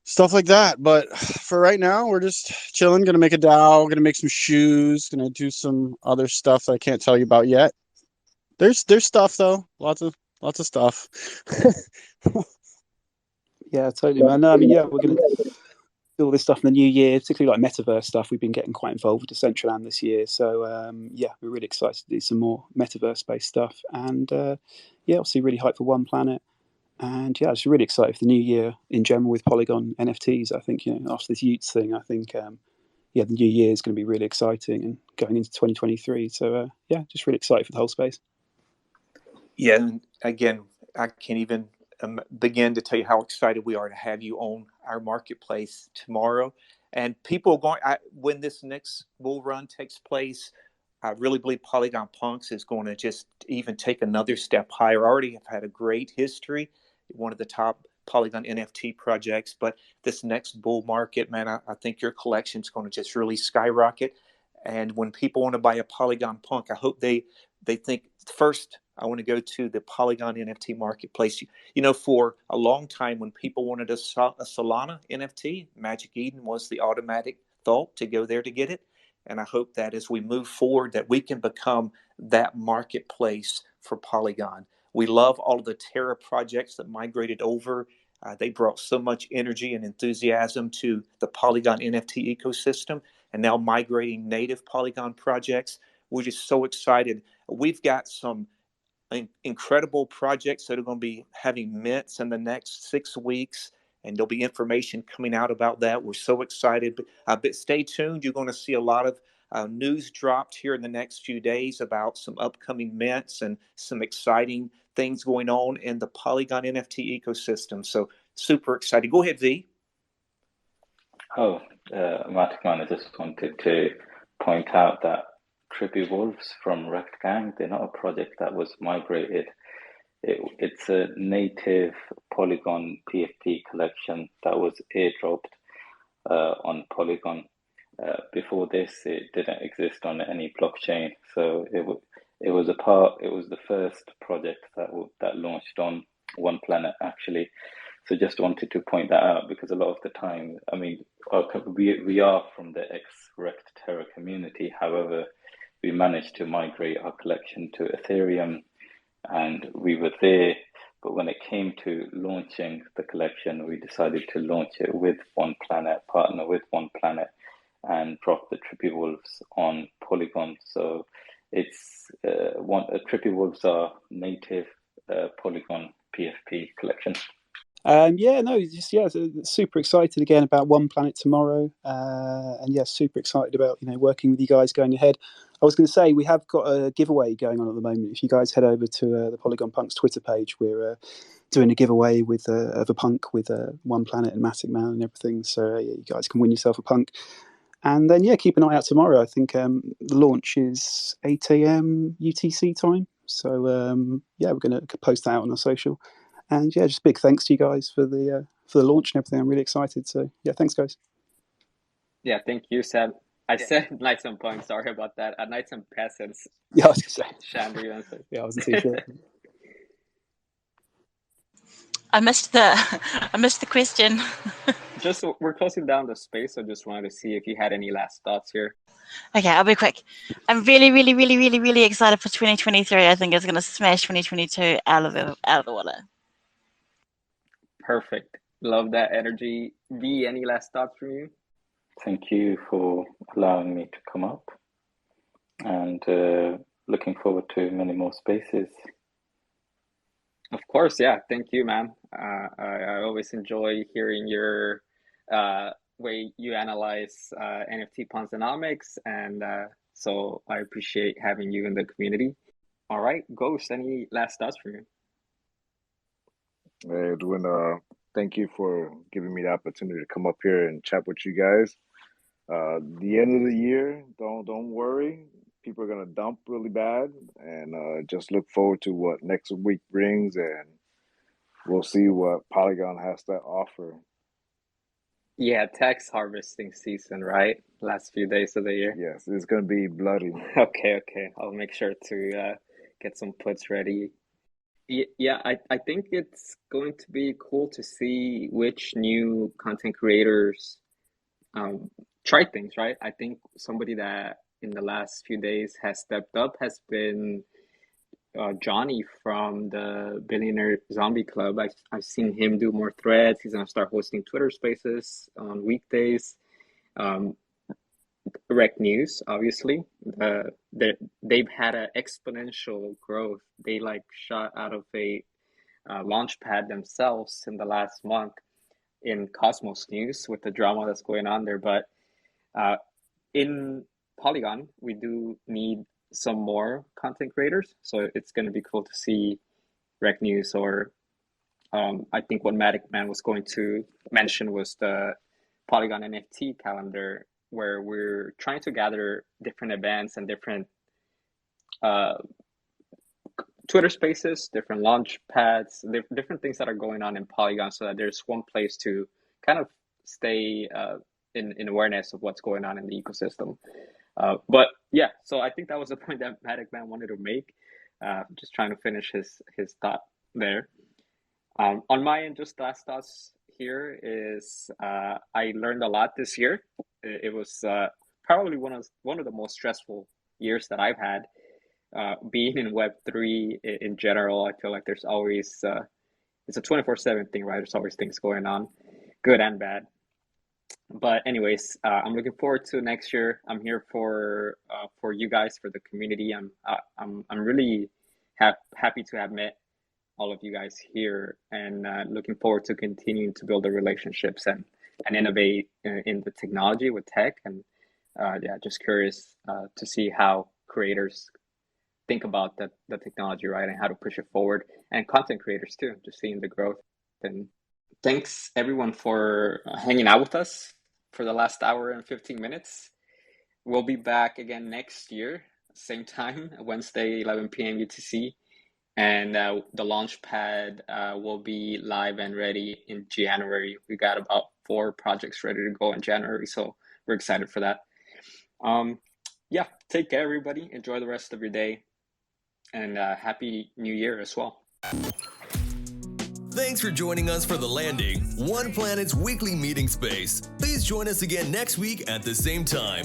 stuff like that. But for right now, we're just chilling. Gonna make a DAO. Gonna make some shoes. Gonna do some other stuff that I can't tell you about yet. There's stuff though. Lots of stuff. Yeah, totally, man. No, I mean, yeah, we're going to do all this stuff in the new year, particularly like metaverse stuff. We've been getting quite involved with Decentraland this year. So, yeah, we're really excited to do some more metaverse-based stuff. And, yeah, obviously really hyped for OnePlanet. And, yeah, I'm just really excited for the new year in general with Polygon NFTs. I think, after this y00TS thing, I think, yeah, the new year is going to be really exciting and going into 2023. So, yeah, just really excited for the whole space. Yeah, and again, I can't even begin to tell you how excited we are to have you on our marketplace tomorrow. And people are going, when this next bull run takes place, I really believe Polygonpunks is going to just even take another step higher. Already have had a great history, one of the top Polygon NFT projects, but this next bull market, man, I think your collection is going to just really skyrocket. And when people want to buy a Polygonpunk, I hope they think first, I want to go to the Polygon NFT marketplace. For a long time, when people wanted a Solana NFT, Magic Eden was the automatic thought to go there to get it. And I hope that as we move forward, that we can become that marketplace for Polygon. We love all of the Terra projects that migrated over. They brought so much energy and enthusiasm to the Polygon NFT ecosystem. And now migrating native Polygon projects, we're just so excited. We've got some incredible projects that are going to be having mints in the next 6 weeks, and there'll be information coming out about that. We're so excited, but stay tuned. You're going to see a lot of news dropped here in the next few days about some upcoming mints and some exciting things going on in the Polygon NFT ecosystem. So super excited. Go ahead, V. Oh, Matic Man, I just wanted to point out that Trippy Wolves from Rekt Gang, they're not a project that was migrated. It's a native Polygon PFP collection that was airdropped on Polygon. Before this, it didn't exist on any blockchain, so it was the first project that launched on OnePlanet actually. So just wanted to point that out because a lot of the time, I mean, we are from the ex-Rekt Terra community. However, we managed to migrate our collection to Ethereum, and we were there. But when it came to launching the collection, we decided to launch it with OnePlanet, partner with OnePlanet, and drop the Trippy Wolves on Polygon. So it's Trippy Wolves are native Polygon PFP collection. Yeah, no, just so super excited again about OnePlanet tomorrow, and yeah, super excited about working with you guys going ahead. I was going to say we have got a giveaway going on at the moment. If you guys head over to the Polygonpunks Twitter page, we're doing a giveaway with of a punk with OnePlanet and Matic Man and everything. So yeah, you guys can win yourself a punk. And then yeah, keep an eye out tomorrow. I think the launch is 8 a.m. UTC time. So yeah, we're going to post that out on our social. And yeah, just big thanks to you guys for the launch and everything. I'm really excited. So yeah, thanks guys. Yeah, thank you, Seb. I said Knights and Punks. Sorry about that. Knights and Peasants. Yeah, I was gonna say. Chandra, yeah, I wasn't too sure. I missed the question. Just we're closing down the space, so just wanted to see if you had any last thoughts here. Okay, I'll be quick. I'm really, really, really, really, really excited for 2023. I think it's going to smash 2022 out of the water. Perfect. Love that energy. V, any last thoughts from you? Thank you for allowing me to come up, and looking forward to many more spaces. Of course, yeah. Thank you, man. I always enjoy hearing your way you analyze NFT Ponzonomics, and so I appreciate having you in the community. All right, Ghost, any last thoughts from you? Hey, Edwin, thank you for giving me the opportunity to come up here and chat with you guys. The end of the year, don't worry. People are gonna dump really bad, and just look forward to what next week brings. And we'll see what Polygon has to offer. Yeah, tax harvesting season, right? Last few days of the year. Yes, it's going to be bloody. Okay, okay. I'll make sure to get some puts ready. Yeah, I think it's going to be cool to see which new content creators try things, right? I think somebody that in the last few days has stepped up has been Johnny from the Billionaire Zombie Club. I've seen him do more threads. He's gonna start hosting Twitter Spaces on weekdays. Rekt News, obviously. They've had an exponential growth. They like shot out of a launch pad themselves in the last month in Cosmos News with the drama that's going on there. But in Polygon, we do need some more content creators. So it's going to be cool to see Rekt News or I think what Matic Man was going to mention was the Polygon NFT calendar, where we're trying to gather different events and different Twitter Spaces, different launch pads, different things that are going on in Polygon, so that there's one place to kind of stay in awareness of what's going on in the ecosystem. But yeah, so I think that was the point that Matic Man wanted to make. Just trying to finish his thought there. On my end, just last thoughts here is I learned a lot this year. It was probably one of the most stressful years that I've had. Being in Web3 in general, I feel like there's always it's a 24/7 thing, right? There's always things going on, good and bad. But anyways, I'm looking forward to next year. I'm here for you guys, for the community. I'm really happy to have met all of you guys here, and looking forward to continuing to build the relationships and innovate in the technology with tech. And yeah, just curious to see how creators think about the technology, right, and how to push it forward, and content creators too, just seeing the growth. And thanks everyone for hanging out with us for the last hour and 15 minutes. We'll be back again next year, same time, Wednesday, 11 p.m. UTC. And the launch pad will be live and ready in January. We got about 4 projects ready to go in January, so we're excited for that. Yeah, take care, everybody. Enjoy the rest of your day, and Happy New Year as well. Thanks for joining us for The Landing, One Planet's weekly meeting space. Please join us again next week at the same time.